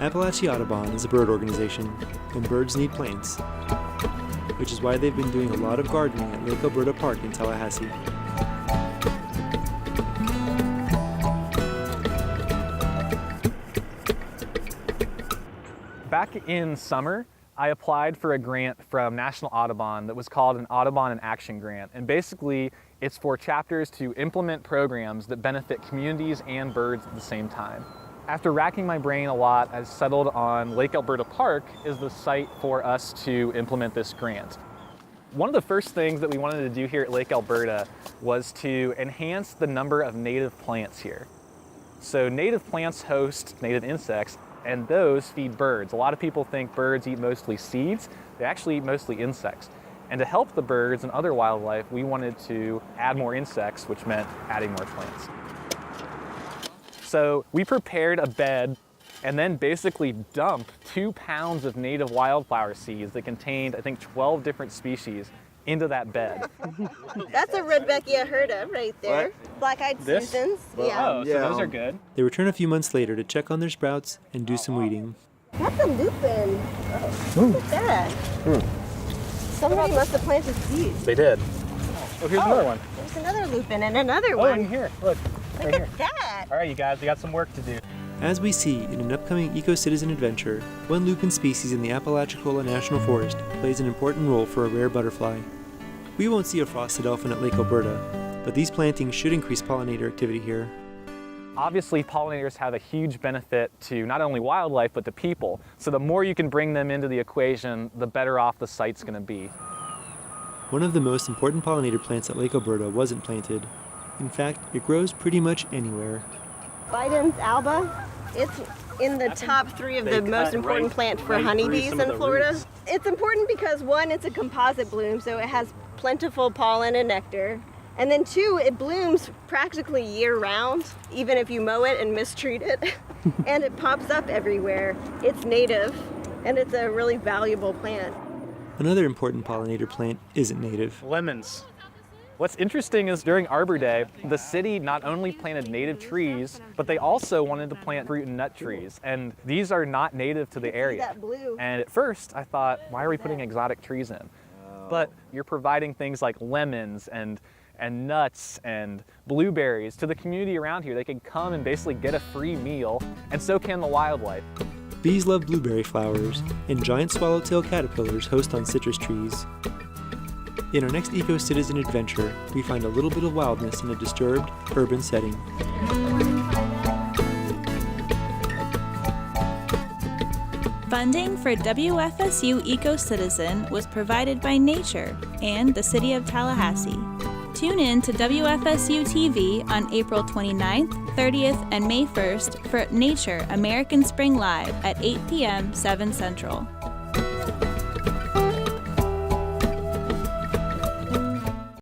Apalachee Audubon is a bird organization, and birds need plants, which is why they've been doing a lot of gardening at Lake Elberta Park in Tallahassee. Back in summer, I applied for a grant from National Audubon that was called an Audubon in Action grant. And basically, it's for chapters to implement programs that benefit communities and birds at the same time. After racking my brain a lot, I settled on Lake Elberta Park is the site for us to implement this grant. One of the first things that we wanted to do here at Lake Elberta was to enhance the number of native plants here. So native plants host native insects, and those feed birds. A lot of people think birds eat mostly seeds. They actually eat mostly insects. And to help the birds and other wildlife, we wanted to add more insects, which meant adding more plants. So we prepared a bed and then basically dumped 2 pounds of native wildflower seeds that contained, I think, 12 different species into that bed. That's a Rudbeckia herta right there. What? Black-eyed Susans. Oh, so those are good. They return a few months later to check on their sprouts and do some weeding. That's a lupin. Look at that. Somebody must have planted seeds. They did. Oh, here's another one. There's another lupin and another Oh, one. in here, look. Look Right at here. that. All right, you guys, we got some work to do. As we see in an upcoming eco-citizen adventure, one lupin species in the Apalachee National Forest plays an important role for a rare butterfly. We won't see a frosted elfin at Lake Elberta, but these plantings should increase pollinator activity here. Obviously, pollinators have a huge benefit to not only wildlife, but to people. So the more you can bring them into the equation, the better off the site's gonna be. One of the most important pollinator plants at Lake Elberta wasn't planted. In fact, it grows pretty much anywhere. Biden's alba. It's in the top 3 of the most important plant for honeybees in Florida. It's important because 1, it's a composite bloom, so it has plentiful pollen and nectar. And then 2, it blooms practically year-round, even if you mow it and mistreat it. And it pops up everywhere. It's native, and it's a really valuable plant. Another important pollinator plant isn't native. Lemons. What's interesting is during Arbor Day, the city not only planted native trees, but they also wanted to plant fruit and nut trees. And these are not native to the area. That blue. And at first I thought, why are we putting exotic trees in? But you're providing things like lemons and nuts and blueberries to the community around here. They can come and basically get a free meal, and so can the wildlife. Bees love blueberry flowers, and giant swallowtail caterpillars host on citrus trees. In our next eco-citizen adventure, we find a little bit of wildness in a disturbed, urban setting. Funding for WFSU Eco-Citizen was provided by Nature and the City of Tallahassee. Tune in to WFSU TV on April 29th, 30th, and May 1st for Nature American Spring Live at 8 p.m. 7 Central.